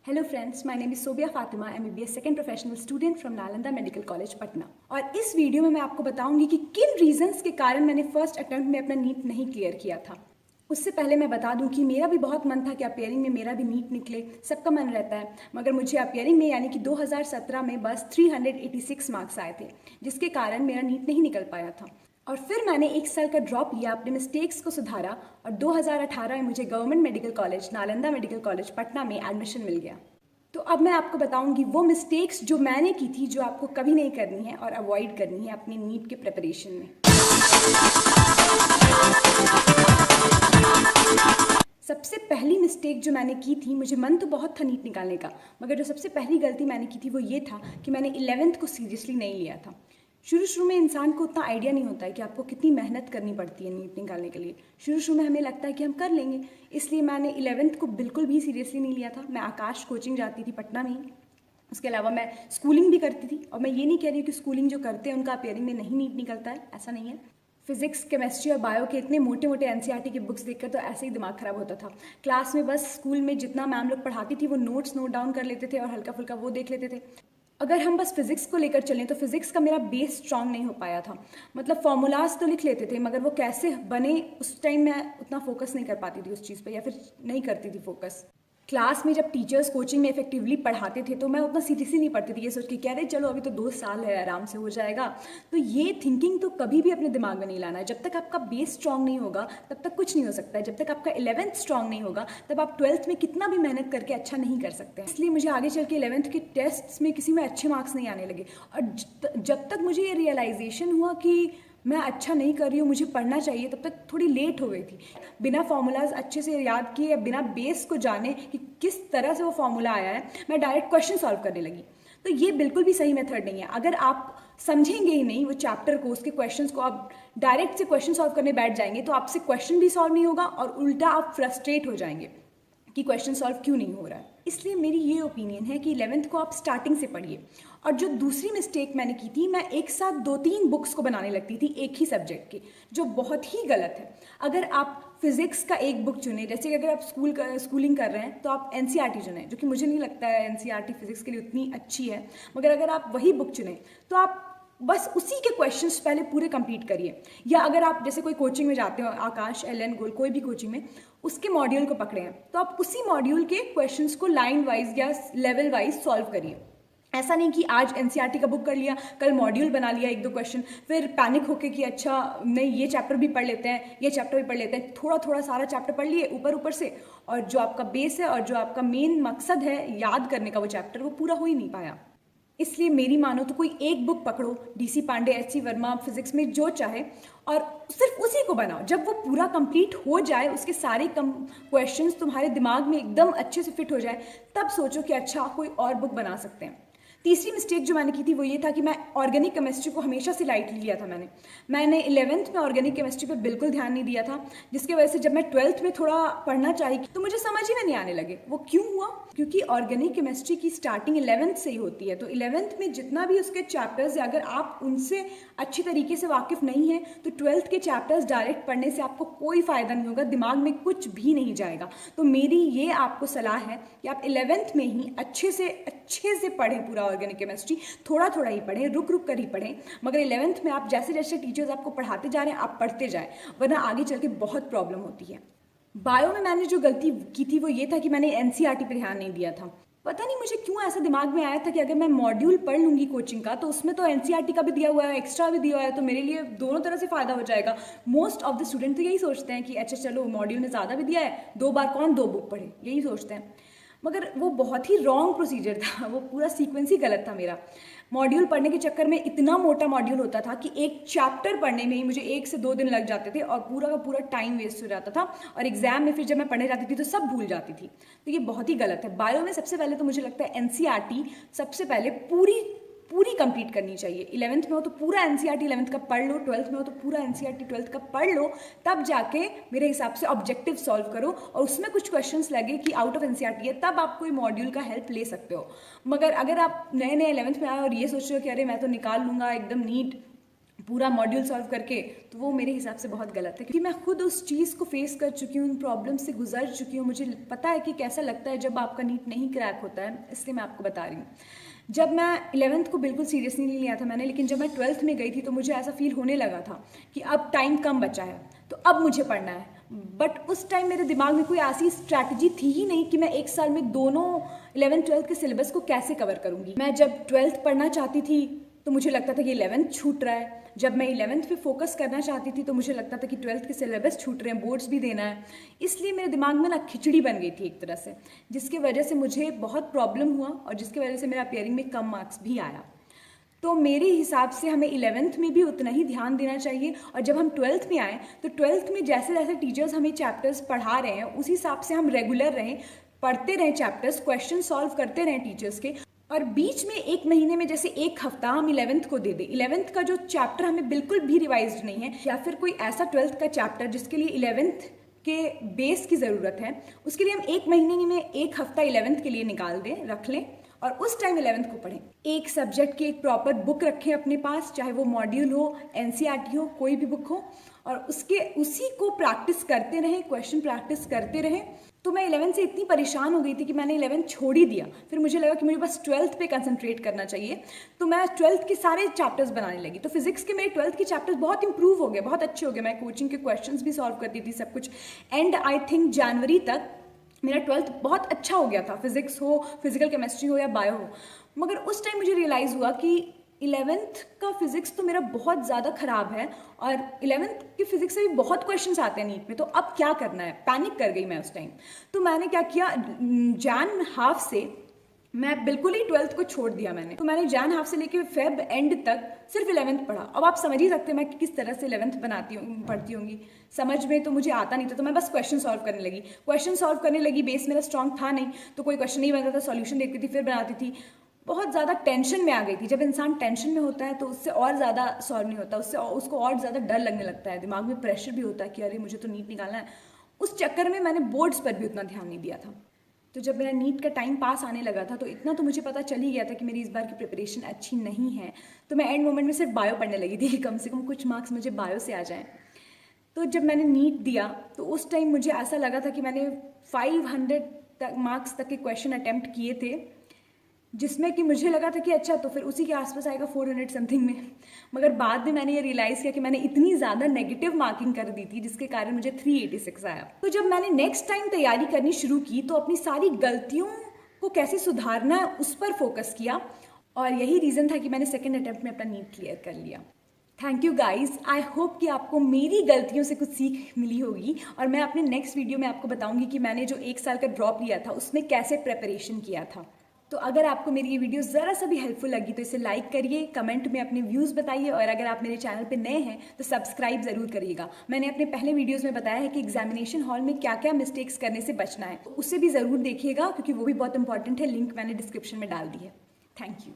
Hello friends, my name is Sobia Fatima, MBBS second professional student from Nalanda medical college Patna. और इस video में मैं आपको बताऊंगी कि किन रीजंस के कारण मैंने फर्स्ट अटेम्प्ट में अपना नीट नहीं क्लियर किया था। उससे पहले मैं बता दूं कि मेरा भी बहुत मन था कि अपियरिंग में मेरा भी नीट निकले, सबका मन रहता है, मगर मुझे अपियरिंग में यानी कि 2017 में बस 386 मार्क्स आए थे, जिसके कारण मेरा नीट नहीं निकल पाया था। और फिर मैंने एक साल का ड्रॉप लिया, अपने मिस्टेक्स को सुधारा और 2018 में मुझे government medical college Nalanda medical college Patna में एडमिशन मिल गया। तो अब मैं आपको बताऊंगी वो मिस्टेक्स जो मैंने की थी, जो आपको कभी नहीं करनी है और अवॉइड करनी है अपनी नीट के प्रिपरेशन में। सबसे पहली मिस्टेक जो मैंने की थी, मुझे मन तो बहुत था नीट निकालने का, मगर जो सबसे पहली गलती मैंने की थी वो ये था कि मैंने 11th को सीरियसली नहीं लिया था। शुरू में इंसान को उतना आइडिया नहीं होता है कि आपको कितनी मेहनत करनी पड़ती है नीट निकालने के लिए। शुरू में हमें लगता है कि हम कर लेंगे, इसलिए मैंने 11th को बिल्कुल भी सीरियसली नहीं लिया था। मैं आकाश कोचिंग जाती थी पटना में ही, उसके अलावा मैं स्कूलिंग भी करती थी। और मैं ये नहीं कह रही हूँ कि स्कूलिंग जो करते हैं उनका अपियरिंग में नहीं नीट निकलता है, ऐसा नहीं है। फिजिक्स, केमिस्ट्री और बायो के इतने मोटे मोटे NCERT की बुक्स देखकर तो ऐसे ही दिमाग खराब होता था। क्लास में बस स्कूल में जितना मैम लोग पढ़ाती थी वो नोट्स नोट डाउन कर लेते थे और हल्का फुल्का वो देख लेते थे। अगर हम बस फिजिक्स को लेकर चलें तो फिजिक्स का मेरा बेस स्ट्रांग नहीं हो पाया था। मतलब फॉर्मूलाज तो लिख लेते थे, मगर वो कैसे बने उस टाइम मैं उतना फोकस नहीं कर पाती थी उस चीज़ पे, या फिर नहीं करती थी फोकस। क्लास में जब टीचर्स कोचिंग में इफेक्टिवली पढ़ाते थे तो मैं उतना सीरियसली नहीं पढ़ती थी, ये सोच के कह रहे चलो अभी तो 2 साल है, आराम से हो जाएगा। तो ये थिंकिंग तो कभी भी अपने दिमाग में नहीं लाना है। जब तक आपका बेस स्ट्रांग नहीं होगा तब तक कुछ नहीं हो सकता है। जब तक आपका 11th स्ट्रांग नहीं होगा तब आप 12th में कितना भी मेहनत करके अच्छा नहीं कर सकते। इसलिए मुझे आगे चल के 11th के टेस्ट में किसी में अच्छे मार्क्स नहीं आने लगे। और जब तक मुझे ये रियलाइजेशन हुआ कि मैं अच्छा नहीं कर रही हूँ, मुझे पढ़ना चाहिए, तब तक थोड़ी लेट हो गई थी। बिना फॉर्मूलाज अच्छे से याद किए या बिना बेस को जाने कि किस तरह से वो फॉर्मूला आया है, मैं डायरेक्ट क्वेश्चन सॉल्व करने लगी। तो ये बिल्कुल भी सही मेथड नहीं है। अगर आप समझेंगे ही नहीं वो चैप्टर को, उसके क्वेश्चंस को, आप डायरेक्ट से क्वेश्चन सॉल्व करने बैठ जाएंगे तो आपसे क्वेश्चन भी सॉल्व नहीं होगा और उल्टा आप फ्रस्ट्रेट हो जाएंगे कि क्वेश्चन सॉल्व क्यों नहीं हो रहा है। इसलिए मेरी ये ओपिनियन है कि 11th को आप स्टार्टिंग से पढ़िए। और जो दूसरी मिस्टेक मैंने की थी, मैं एक साथ 2-3 बुक्स को बनाने लगती थी एक ही सब्जेक्ट की, जो बहुत ही गलत है। अगर आप फिजिक्स का एक बुक चुने, जैसे कि अगर आप स्कूलिंग कर रहे हैं तो आप NCERT चुने, जो कि मुझे नहीं लगता है NCERT फिजिक्स के लिए उतनी अच्छी है, मगर अगर आप वही बुक चुने तो आप बस उसी के क्वेश्चंस पहले पूरे कंप्लीट करिए। या अगर आप जैसे कोई कोचिंग में जाते हो, आकाश, LN गोल, कोई भी कोचिंग में, उसके मॉड्यूल को पकड़े हैं तो आप उसी मॉड्यूल के क्वेश्चंस को लाइन वाइज या लेवल वाइज सॉल्व करिए। ऐसा नहीं कि आज NCERT का बुक कर लिया, कल मॉड्यूल बना लिया 1-2 क्वेश्चन, फिर पैनिक होके कि अच्छा नहीं ये चैप्टर भी पढ़ लेते हैं, ये चैप्टर भी पढ़ लेते हैं, थोड़ा थोड़ा सारा चैप्टर पढ़ लिए ऊपर से, और जो आपका बेस है और जो आपका मेन मकसद है याद करने का वो चैप्टर, वो पूरा हो ही नहीं पाया। इसलिए मेरी मानो तो कोई एक बुक पकड़ो, DC Pandey, HC Verma, physics में जो चाहे, और सिर्फ उसी को बनाओ। जब वो पूरा कंप्लीट हो जाए, उसके सारे क्वेश्चंस तुम्हारे दिमाग में एकदम अच्छे से फिट हो जाए, तब सोचो कि अच्छा कोई और बुक बना सकते हैं। तीसरी मिस्टेक जो मैंने की थी वो ये था कि मैं ऑर्गेनिक केमिस्ट्री को हमेशा से लाइटली लिया था। मैंने 11th में ऑर्गेनिक केमिस्ट्री पे बिल्कुल ध्यान नहीं दिया था, जिसकी वजह से जब मैं 12th में थोड़ा पढ़ना चाहिए तो मुझे समझ ही में नहीं आने लगे। वो क्यों हुआ? क्योंकि ऑर्गेनिक केमिस्ट्री की स्टार्टिंग 11th से ही होती है। तो 11th में जितना भी उसके चैप्टर्स है, अगर आप उनसे अच्छी तरीके से वाकिफ नहीं है तो 12th के चैप्टर्स डायरेक्ट पढ़ने से आपको कोई फायदा नहीं होगा, दिमाग में कुछ भी नहीं जाएगा। तो मेरी ये आपको सलाह है कि आप 11th में ही अच्छे से पढ़ें पूरा ऑर्गेनिक केमिस्ट्री। थोड़ा थोड़ा ही पढ़ें, रुक रुक कर ही पढ़ें, मगर 11th में आप जैसे जैसे टीचर्स आपको पढ़ाते जा रहे हैं आप पढ़ते जाएं, वरना आगे चल के बहुत प्रॉब्लम होती है। बायो में मैंने जो गलती की थी वो ये था कि मैंने NCERT पे ध्यान नहीं दिया था। पता नहीं मुझे क्यों ऐसा दिमाग में आया था कि अगर मैं मॉड्यूल पढ़ लूंगी कोचिंग का तो उसमें तो NCERT का भी दिया हुआ है, एक्स्ट्रा भी दिया हुआ है, तो मेरे लिए दोनों तरह से फायदा हो जाएगा। मोस्ट ऑफ द स्टूडेंट तो यही सोचते हैं कि अच्छा चलो मॉड्यूल में ज़्यादा भी दिया है, 2 बार कौन 2 बुक पढ़े, यही सोचते हैं। मगर वो बहुत ही रॉन्ग प्रोसीजर था, वो पूरा सीक्वेंस ही गलत था मेरा। मॉड्यूल पढ़ने के चक्कर में इतना मोटा मॉड्यूल होता था कि एक चैप्टर पढ़ने में ही मुझे 1 से 2 दिन लग जाते थे और पूरा का पूरा टाइम वेस्ट हो जाता था। और एग्जाम में फिर जब मैं पढ़ने जाती थी तो सब भूल जाती थी। तो ये बहुत ही गलत है। बायो में सबसे पहले तो मुझे लगता है NCERT सबसे पहले पूरी कंप्लीट करनी चाहिए। 11th में हो तो पूरा NCERT 11th का पढ़ लो, 12th में हो तो पूरा NCERT 12th का पढ़ लो, तब जाके मेरे हिसाब से ऑब्जेक्टिव सॉल्व करो और उसमें कुछ क्वेश्चंस लगे कि आउट ऑफ NCERT है, तब आप कोई मॉड्यूल का हेल्प ले सकते हो। मगर अगर आप नए 11th में आए और ये सोच रहे हो कि अरे मैं तो निकाल लूंगा एकदम नीट, पूरा मॉड्यूल सॉल्व करके, तो वो मेरे हिसाब से बहुत गलत है, क्योंकि मैं खुद उस चीज़ को फेस कर चुकी हूँ, उन प्रॉब्लम से गुजर चुकी हूँ। मुझे पता है कि कैसा लगता है जब आपका नीट नहीं क्रैक होता है, इसलिए मैं आपको बता रही हूँ। जब मैं 11th को बिल्कुल सीरियसली नहीं लिया था मैंने, लेकिन जब मैं 12th में गई थी तो मुझे ऐसा फील होने लगा था कि अब टाइम कम बचा है, तो अब मुझे पढ़ना है। बट उस टाइम मेरे दिमाग में कोई ऐसी स्ट्रैटेजी थी ही नहीं कि मैं एक साल में दोनों 11th-12th के सिलेबस को कैसे कवर करूँगी। मैं जब 12th पढ़ना चाहती थी तो मुझे लगता था कि 11th छूट रहा है। जब मैं 11th पे फोकस करना चाहती थी तो मुझे लगता था कि 12th के सिलेबस छूट रहे हैं, बोर्ड्स भी देना है। इसलिए मेरे दिमाग में ना खिचड़ी बन गई थी एक तरह से, जिसकी वजह से मुझे बहुत प्रॉब्लम हुआ और जिसकी वजह से मेरा अपीयरिंग में कम मार्क्स भी आया। तो मेरे हिसाब से हमें 11th में भी उतना ही ध्यान देना चाहिए, और जब हम 12th में आए तो 12th में जैसे जैसे टीचर्स हमें चैप्टर्स पढ़ा रहे हैं उसी हिसाब से हम रेगुलर रहें, पढ़ते रहें चैप्टर्स, क्वेश्चन सॉल्व करते रहें टीचर्स के। और बीच में एक महीने में जैसे एक हफ्ता हम 11th को दे दें। 11th का जो चैप्टर हमें बिल्कुल भी रिवाइज्ड नहीं है, या फिर कोई ऐसा 12th का चैप्टर जिसके लिए 11th के बेस की ज़रूरत है, उसके लिए हम एक महीने में एक हफ्ता 11th के लिए निकाल दें, रख लें और उस टाइम 11th को पढ़ें। एक सब्जेक्ट की एक प्रॉपर बुक रखें अपने पास, चाहे वो मॉड्यूल हो, एनसीईआरटी हो, कोई भी बुक हो, और उसी को प्रैक्टिस करते रहें, क्वेश्चन प्रैक्टिस करते रहें। तो मैं 11th से इतनी परेशान हो गई थी कि मैंने 11th छोड़ ही दिया। फिर मुझे लगा कि मुझे बस 12th पे कंसंट्रेट करना चाहिए, तो मैं 12th के सारे चैप्टर्स बनाने लगी। तो फिजिक्स के मेरे 12th के चैप्टर्स बहुत इंप्रूव हो गए, बहुत अच्छे हो गए। मैं कोचिंग के क्वेश्चंस भी सॉल्व करती थी, सब कुछ। एंड आई थिंक जनवरी तक मेरा 12th बहुत अच्छा हो गया था, फिजिक्स हो, फिजिकल केमिस्ट्री हो या बायो हो। मगर उस टाइम मुझे रियलाइज़ हुआ कि 11th का फिजिक्स तो मेरा बहुत ज़्यादा ख़राब है, और 11th की फिजिक्स से भी बहुत क्वेश्चंस आते हैं नीट में, तो अब क्या करना है। पैनिक कर गई मैं उस टाइम। तो मैंने क्या किया, जैन हाफ से मैं बिल्कुल ही 12th को छोड़ दिया मैंने। तो मैंने जैन हाफ से लेके फेब एंड तक सिर्फ 11th पढ़ा। अब आप समझ ही सकते हैं मैं किस तरह से 11th पढ़ती होंगी। समझ में तो मुझे आता नहीं था, तो मैं बस क्वेश्चन सॉल्व करने लगी। बेस मेरा स्ट्रॉन्ग था नहीं, तो कोई क्वेश्चन नहीं बनता था, सॉल्यूशन देखती थी, फिर बनाती थी। बहुत ज़्यादा टेंशन में आ गई थी। जब इंसान टेंशन में होता है तो उससे और ज़्यादा सॉल्व नहीं होता, उसको और ज़्यादा डर लगने लगता है, दिमाग में प्रेशर भी होता है कि अरे मुझे तो नीट निकालना है। उस चक्कर में मैंने बोर्ड्स पर भी उतना ध्यान नहीं दिया था। तो जब मेरा नीट का टाइम पास आने लगा था तो इतना तो मुझे पता चल ही गया था कि मेरी इस बार की प्रिपरेशन अच्छी नहीं है। तो मैं एंड मोमेंट में सिर्फ बायो पढ़ने लगी थी कि कम से कम कुछ मार्क्स मुझे बायो से आ जाएं। तो जब मैंने नीट दिया तो उस टाइम मुझे ऐसा लगा था कि मैंने 500 मार्क्स तक के क्वेश्चन अटैम्प्ट किए थे, जिसमें कि मुझे लगा था कि अच्छा तो फिर उसी के आसपास आएगा 400 समथिंग में। मगर बाद में मैंने ये रियलाइज़ किया कि मैंने इतनी ज़्यादा नेगेटिव मार्किंग कर दी थी जिसके कारण मुझे 386 आया। तो जब मैंने नेक्स्ट टाइम तैयारी करनी शुरू की तो अपनी सारी गलतियों को कैसे सुधारना है उस पर फोकस किया, और यही रीज़न था कि मैंने सेकेंड अटैम्प्ट में अपना नीट क्लियर कर लिया। Thank you guys. I hope कि आपको मेरी गलतियों से कुछ सीख मिली होगी, और मैं अपने नेक्स्ट वीडियो में आपको बताऊंगी कि मैंने जो 1 साल का ड्रॉप लिया था उसमें कैसे प्रेपरेशन किया था। तो अगर आपको मेरी ये वीडियो ज़रा सा भी हेल्पफुल लगी तो इसे लाइक करिए, कमेंट में अपने व्यूज़ बताइए, और अगर आप मेरे चैनल पे नए हैं तो सब्सक्राइब ज़रूर करिएगा। मैंने अपने पहले वीडियोस में बताया है कि एग्जामिनेशन हॉल में क्या क्या मिस्टेक्स करने से बचना है, तो उसे भी ज़रूर देखिएगा क्योंकि वो भी बहुत इंपॉर्टेंट है। लिंक मैंने डिस्क्रिप्शन में डाल दी है। Thank you.